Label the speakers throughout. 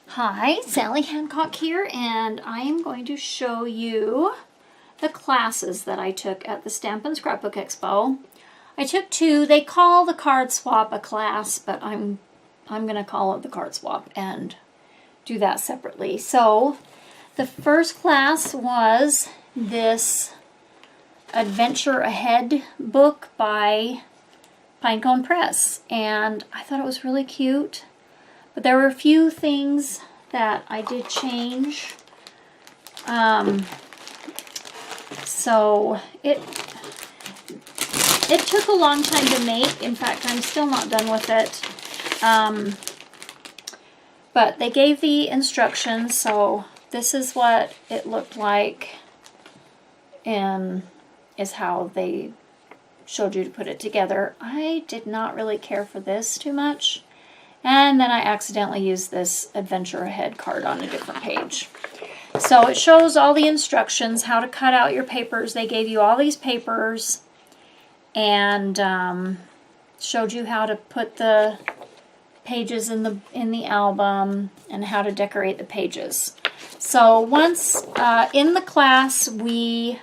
Speaker 1: Hi, Sally Hancock here, and I am going to show you the classes that I took at the Stampin' Scrapbook Expo. I took two. They call the card swap a class, but I'm going to call it the card swap and do that separately. So the first class was this Adventure Ahead book by Pinecone Press, and I thought it was really cute. But there were a few things that I did change. So it took a long time to make. In fact, I'm still not done with it. But they gave the instructions, so this is what it looked like, and is how they showed you to put it together. I did not really care for this too much. And then I accidentally used this Adventure Ahead card on a different page. So it shows all the instructions, how to cut out your papers. They gave you all these papers and showed you how to put the pages in the album and how to decorate the pages. So once in the class, we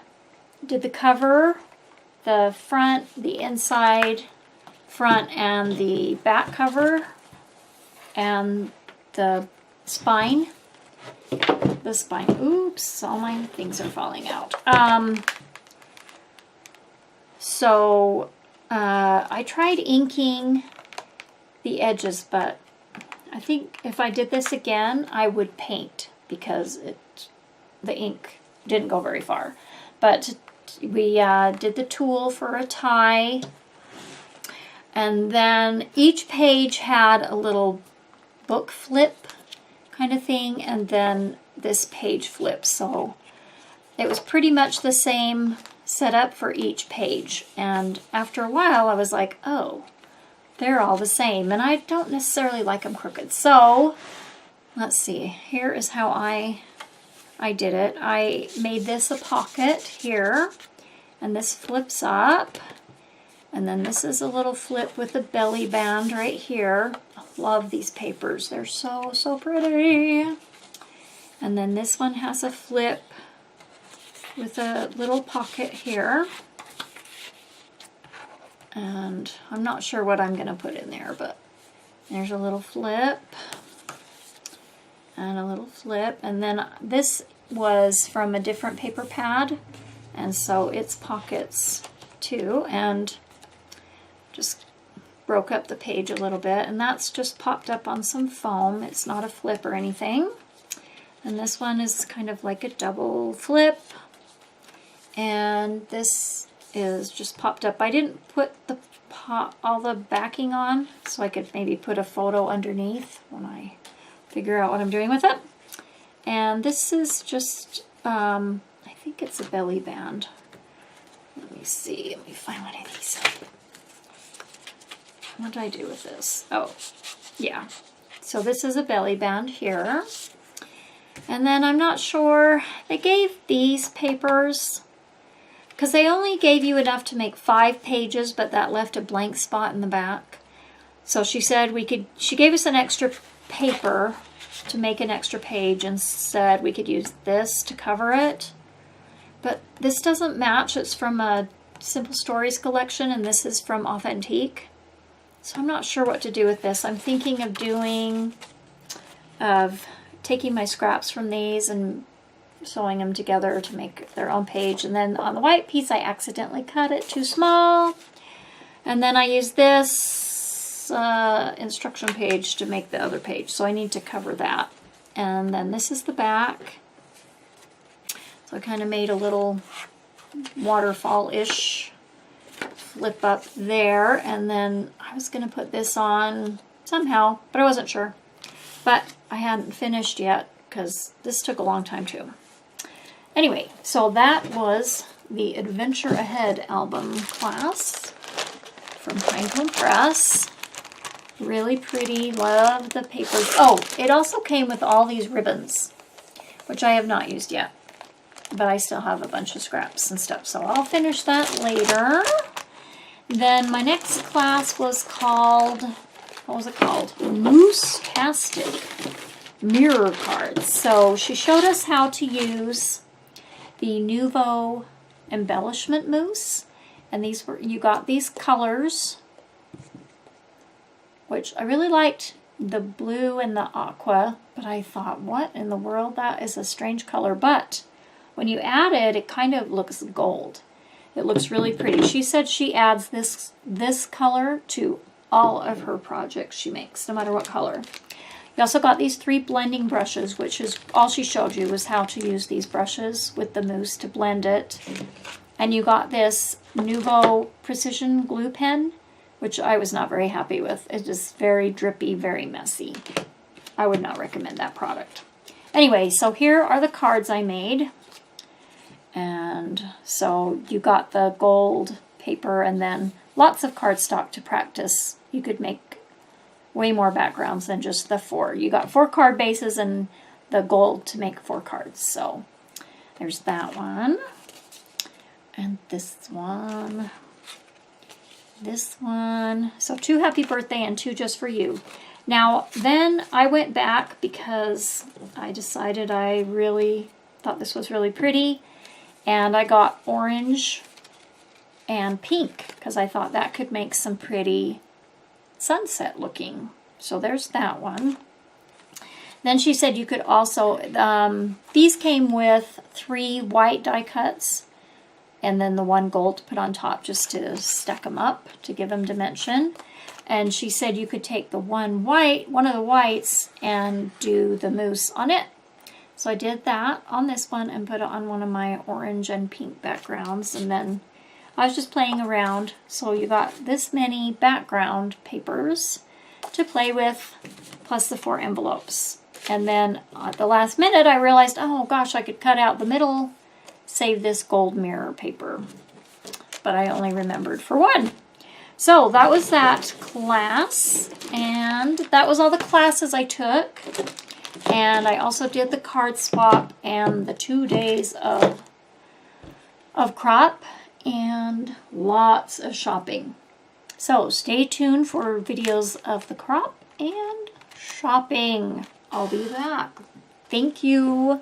Speaker 1: did the cover, the front, the inside, front, and the back cover, and the spine. The spine. Oops, all my things are falling out. I tried inking the edges, but I think if I did this again, I would paint because the ink didn't go very far. But we did the tool for a tie, and then each page had a little book flip kind of thing, and then this page flips. So it was pretty much the same setup for each page, and after a while I was like, oh, they're all the same, and I don't necessarily like them crooked. So let's see, here is how I did it. I made this a pocket here, and this flips up, and then this is a little flip with a belly band right here. I love these papers. They're so, so pretty. And then this one has a flip with a little pocket here. And I'm not sure what I'm going to put in there, but there's a little flip and a little flip. And then this was from a different paper pad, and so it's pockets too, and just broke up the page a little bit, and that's just popped up on some foam. It's not a flip or anything. And this one is kind of like a double flip, and this is just popped up. I didn't put all the backing on, so I could maybe put a photo underneath when I figure out what I'm doing with it. And this is just, I think it's a belly band. Let me see, let me find one of these. What did I do with this? Oh, yeah. So this is a belly band here. And then I'm not sure, they gave these papers, because they only gave you enough to make 5 pages, but that left a blank spot in the back. So she said she gave us an extra paper to make an extra page and said we could use this to cover it. But this doesn't match. It's from a Simple Stories collection, and this is from Authentique. So I'm not sure what to do with this. I'm thinking of taking my scraps from these and sewing them together to make their own page. And then on the white piece, I accidentally cut it too small. And then I used this instruction page to make the other page. So I need to cover that. And then this is the back. So I kind of made a little waterfall-ish flip up there, and then I was going to put this on somehow, but I wasn't sure. But I hadn't finished yet because this took a long time too. Anyway, so that was the Adventure Ahead album class from Pinecone Press. Really pretty, love the papers. Oh, it also came with all these ribbons, which I have not used yet, but I still have a bunch of scraps and stuff, so I'll finish that later. Then my next class was called, what was it called? Moose-tastic. mirror cards. So she showed us how to use the Nouveau embellishment mousse, and these were, you got these colors, which I really liked the blue and the aqua, but I thought, what in the world, that is a strange color. But when you add it, it kind of looks gold. It looks really pretty. She said she adds this color to all of her projects she makes, no matter what color. You also got these 3 blending brushes, which is all she showed you, was how to use these brushes with the mousse to blend it. And you got this Nouveau Precision Glue Pen, which I was not very happy with. It is very drippy, very messy. I would not recommend that product. Anyway, so here are the cards I made. And so you got the gold paper and then lots of cardstock to practice. You could make way more backgrounds than just the 4. You got 4 card bases and the gold to make 4 cards. So there's that one. And this one. This one. So 2 happy birthday and 2 just for you. Now, then I went back because I decided I really thought this was really pretty. And I got orange and pink because I thought that could make some pretty sunset looking. So there's that one. Then she said you could also, these came with 3 white die cuts and then the 1 gold to put on top just to stack them up to give them dimension. And she said you could take the one of the whites, and do the mousse on it. So I did that on this one and put it on one of my orange and pink backgrounds, and then I was just playing around. So you got this many background papers to play with, plus the 4 envelopes. And then at the last minute I realized, oh gosh, I could cut out the middle, save this gold mirror paper. But I only remembered for 1. So that was that class, and that was all the classes I took. And I also did the card swap and the 2 days of crop and lots of shopping. So stay tuned for videos of the crop and shopping. I'll be back. Thank you.